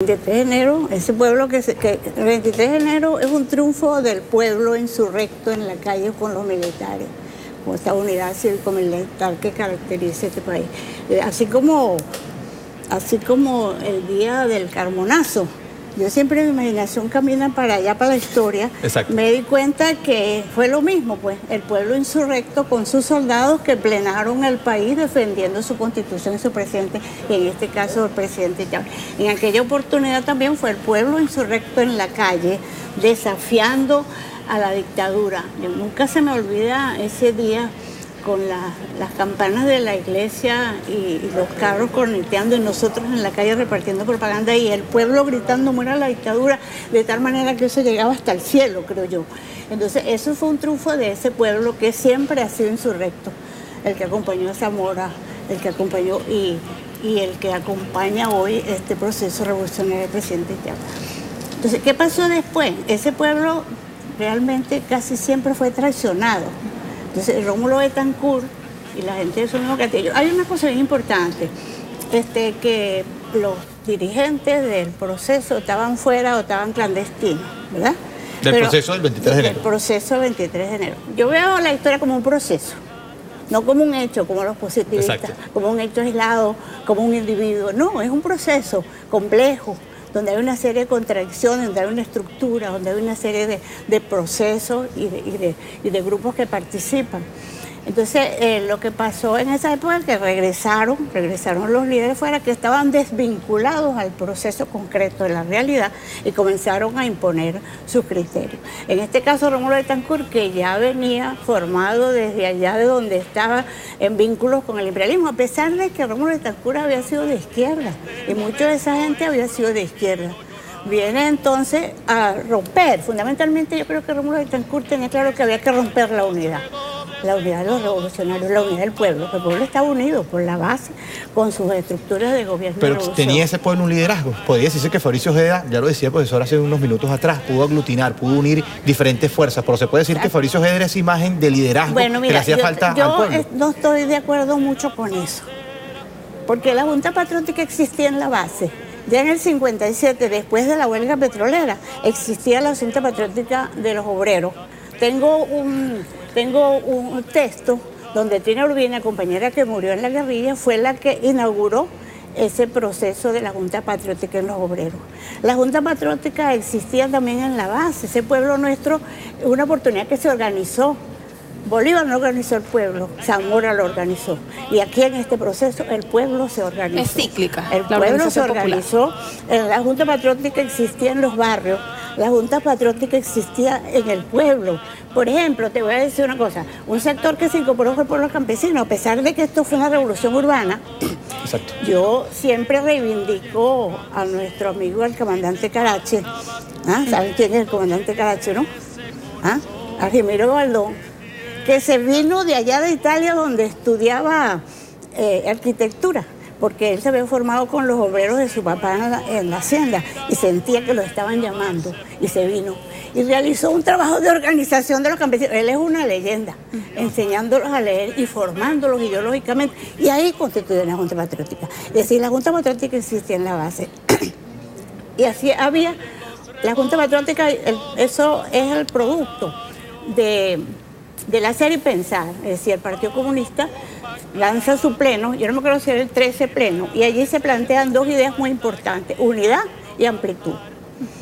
23 de enero, ese pueblo que el 23 de enero es un triunfo del pueblo insurrecto en la calle con los militares, con esta unidad cívico-militar que caracteriza este país. Así como el día del Carmonazo. Yo siempre en mi imaginación camina para allá, para la historia. Exacto. Me di cuenta que fue lo mismo, pues, el pueblo insurrecto con sus soldados que plenaron el país defendiendo su constitución y su presidente, y en este caso el presidente Chávez. En aquella oportunidad también fue el pueblo insurrecto en la calle, desafiando a la dictadura. Nunca se me olvida ese día con las campanas de la iglesia y los carros corneteando y nosotros en la calle repartiendo propaganda y el pueblo gritando muera la dictadura, de tal manera que eso llegaba hasta el cielo, creo yo. Entonces eso fue un triunfo de ese pueblo que siempre ha sido insurrecto, el que acompañó a Zamora, el que acompañó y el que acompaña hoy este proceso revolucionario del presidente Chávez. Entonces, ¿qué pasó después? Ese pueblo realmente casi siempre fue traicionado. Entonces, Rómulo Betancourt y la gente de Sonora Castillo. Hay una cosa bien importante, que los dirigentes del proceso estaban fuera o estaban clandestinos, ¿verdad? Proceso del 23 de enero. Del proceso del 23 de enero. Yo veo la historia como un proceso, no como un hecho, como los positivistas, exacto, como un hecho aislado, como un individuo. No, es un proceso complejo, donde hay una serie de contradicciones, donde hay una estructura, donde hay una serie de procesos y de grupos que participan. Entonces, lo que pasó en esa época es que regresaron los líderes fuera que estaban desvinculados al proceso concreto de la realidad y comenzaron a imponer sus criterios. En este caso, Rómulo Betancourt, que ya venía formado desde allá de donde estaba en vínculos con el imperialismo, a pesar de que Rómulo Betancourt había sido de izquierda y mucha de esa gente había sido de izquierda. Viene entonces a romper. Fundamentalmente yo creo que Rómulo Betancourt tenía claro que había que romper la unidad de los revolucionarios, la unidad del pueblo, que el pueblo estaba unido por la base con sus estructuras de gobierno. Pero tenía ese pueblo un liderazgo. Podría decirse que Fabricio Ojeda, ya lo decía el profesor hace unos minutos atrás, pudo aglutinar, pudo unir diferentes fuerzas, pero se puede decir que Fabricio Ojeda era esa imagen de liderazgo que le hacía falta al pueblo. Yo no estoy de acuerdo mucho con eso, porque la Junta Patriótica existía en la base. Ya en el 57, después de la huelga petrolera, existía la Junta Patriótica de los Obreros. Tengo un texto donde Trina Urbina, compañera que murió en la guerrilla, fue la que inauguró ese proceso de la Junta Patriótica en los Obreros. La Junta Patriótica existía también en la base. Ese pueblo nuestro, una oportunidad que se organizó. Bolívar no organizó el pueblo, Zamora lo organizó. Y aquí en este proceso el pueblo se organizó. Es cíclica. El pueblo se organizó. La Junta Patriótica existía en los barrios, la Junta Patriótica existía en el pueblo. Por ejemplo, te voy a decir una cosa, un sector que se incorporó fue el pueblo campesino, a pesar de que esto fue una revolución urbana. Exacto. Yo siempre reivindico a nuestro amigo el comandante Carache. ¿Saben quién es el comandante Carache, no? Argimiro Baldón, que se vino de allá de Italia donde estudiaba arquitectura, porque él se había formado con los obreros de su papá en la hacienda y sentía que lo estaban llamando y se vino y realizó un trabajo de organización de los campesinos. Él es una leyenda, enseñándolos a leer y formándolos ideológicamente, y ahí constituyó la Junta Patriótica. Es decir, la Junta Patriótica existía en la base y así había la Junta Patriótica. Eso es el producto de la serie Pensar. Es decir, el Partido Comunista lanza su pleno, yo no me acuerdo si era el 13 pleno, y allí se plantean dos ideas muy importantes: unidad y amplitud.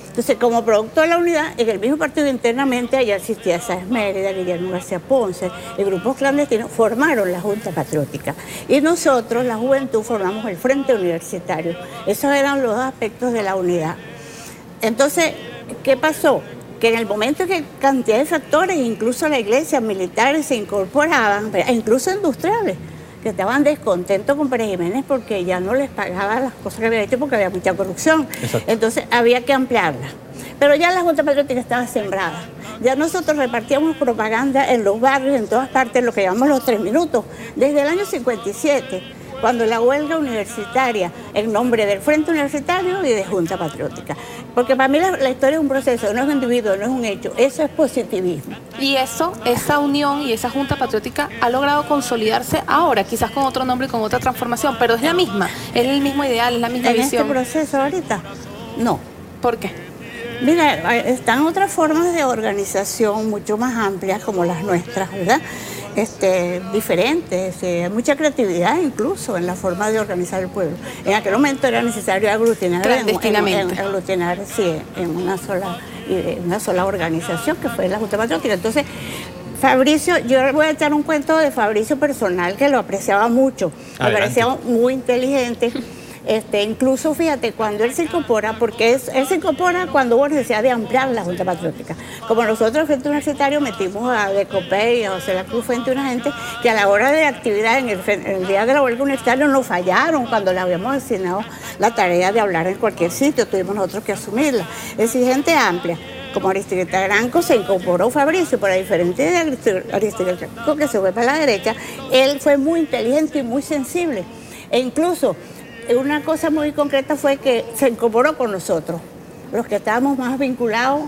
Entonces, como producto de la unidad, en el mismo partido internamente, allá existía Sáenz Mérida, Guillermo García Ponce, y grupos clandestinos formaron la Junta Patriótica. Y nosotros, la juventud, formamos el Frente Universitario. Esos eran los aspectos de la unidad. Entonces, ¿qué pasó? Que en el momento que cantidad de factores, incluso la iglesia, militares se incorporaban, incluso industriales, que estaban descontentos con Pérez Jiménez porque ya no les pagaba las cosas que había hecho porque había mucha corrupción. Exacto. Entonces había que ampliarla. Pero ya la Junta Patriótica estaba sembrada. Ya nosotros repartíamos propaganda en los barrios, en todas partes, lo que llamamos los 3 minutos, desde el año 57. Cuando la huelga universitaria, en nombre del Frente Universitario y de Junta Patriótica. Porque para mí la historia es un proceso, no es un individuo, no es un hecho, eso es positivismo. Y eso, esa unión y esa Junta Patriótica ha logrado consolidarse ahora, quizás con otro nombre y con otra transformación, pero es la misma, es el mismo ideal, es la misma visión. En este proceso ahorita, No. ¿Por qué? Mira, están otras formas de organización mucho más amplias como las nuestras, ¿verdad? Diferentes, hay mucha creatividad incluso en la forma de organizar el pueblo. En aquel momento era necesario aglutinar clandestinamente. En una sola organización que fue la Junta Patriótica. Entonces, Fabricio, yo le voy a echar un cuento de Fabricio personal que lo apreciaba mucho. Me parecía muy inteligente. Incluso, fíjate, cuando él se incorpora, porque él se incorpora cuando hubo necesidad de ampliar la Junta Patriótica. Como nosotros, el Frente Universitario, metimos a Decopé y a José La Cruz frente a una gente que a la hora de actividad en el día de la huelga universitaria nos fallaron cuando le habíamos asignado la tarea de hablar en cualquier sitio, tuvimos nosotros que asumirla. Es decir, gente amplia. Como Aristides Granco se incorporó Fabricio, pero a diferencia de Aristides Granco, que se fue para la derecha, él fue muy inteligente y muy sensible. E incluso, una cosa muy concreta fue que se incorporó con nosotros, los que estábamos más vinculados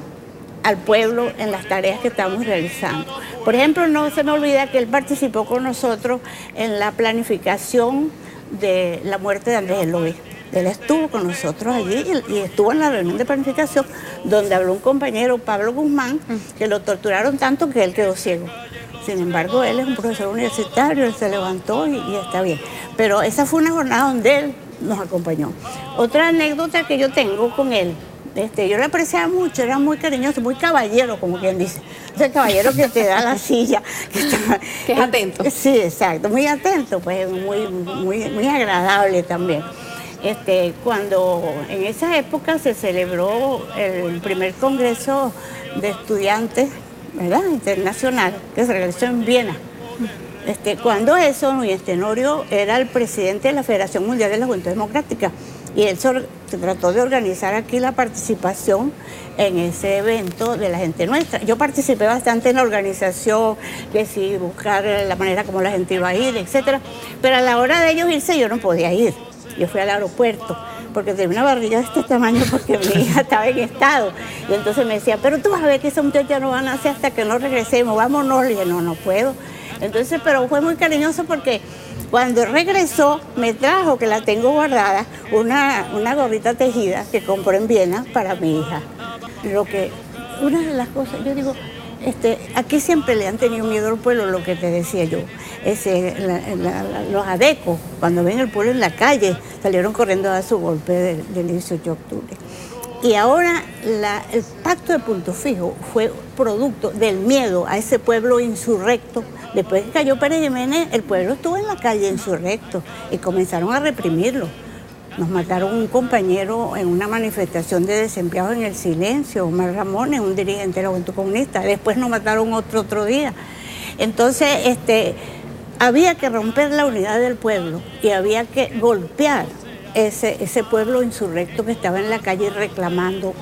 al pueblo en las tareas que estábamos realizando. Por ejemplo, no se me olvida que él participó con nosotros en la planificación de la muerte de Andrés Eloy. Él estuvo con nosotros allí y estuvo en la reunión de planificación donde habló un compañero, Pablo Guzmán, que lo torturaron tanto que él quedó ciego. Sin embargo, él es un profesor universitario, él se levantó y está bien. Pero esa fue una jornada donde él nos acompañó. Otra anécdota que yo tengo con él, yo le apreciaba mucho, era muy cariñoso, muy caballero, como quien dice. Ese caballero que te da la silla. Que es atento. Sí, exacto, muy atento, pues muy agradable también. Cuando en esa época se celebró el primer congreso de estudiantes, ¿verdad?, internacional, que se realizó en Viena. Cuando eso, Núñez Tenorio era el presidente de la Federación Mundial de la Juventud Democrática y él se trató de organizar aquí la participación en ese evento de la gente nuestra. Yo participé bastante en la organización, que sí, buscar la manera como la gente iba a ir, etcétera, pero a la hora de ellos irse yo no podía ir. Yo fui al aeropuerto porque tenía una barriga de este tamaño porque mi hija estaba en estado. Y entonces me decía, pero tú vas a ver que esos muchachos no van a hacer hasta que no regresemos, vámonos. Le dije, no puedo. Entonces, pero fue muy cariñoso porque cuando regresó me trajo, que la tengo guardada, una gorrita tejida que compró en Viena para mi hija. Una de las cosas, yo digo, aquí siempre le han tenido miedo al pueblo, lo que te decía yo. Los adecos, cuando ven el pueblo en la calle, salieron corriendo a dar su golpe del 18 de octubre. Y ahora el pacto de Punto Fijo fue producto del miedo a ese pueblo insurrecto. Después que cayó Pérez Jiménez, el pueblo estuvo en la calle insurrecto y comenzaron a reprimirlo. Nos mataron un compañero en una manifestación de desempleados en el Silencio, Omar Ramones, un dirigente de la Juventud Comunista. Después nos mataron otro día. Entonces, había que romper la unidad del pueblo y había que golpear ese pueblo insurrecto que estaba en la calle reclamando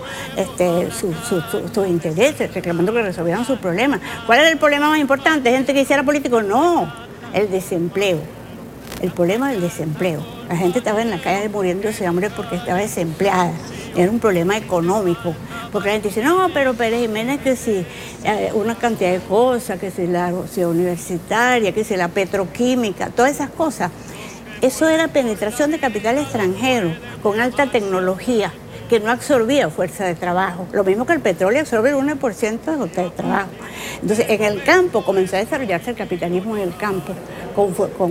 sus intereses, reclamando que resolvieran sus problemas. ¿Cuál era el problema más importante? ¿Gente que hiciera político? No, el desempleo. El problema del desempleo. La gente estaba en la calle muriéndose de hambre porque estaba desempleada. Era un problema económico. Porque la gente dice, no, pero Pérez Jiménez, que si una cantidad de cosas, que si la ciudad universitaria, que si la petroquímica, todas esas cosas. Eso era penetración de capital extranjero con alta tecnología que no absorbía fuerza de trabajo. Lo mismo que el petróleo absorbe el 1% de fuerza de trabajo. Entonces, en el campo comenzó a desarrollarse el capitalismo en el campo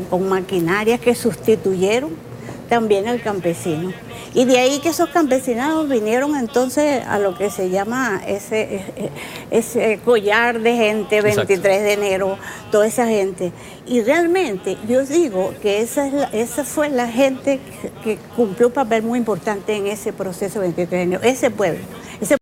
con maquinarias que sustituyeron también al campesino. Y de ahí que esos campesinados vinieron entonces a lo que se llama ese collar de gente, 23 de enero, toda esa gente. Y realmente yo digo que esa fue la gente que cumplió un papel muy importante en ese proceso 23 de enero, ese pueblo.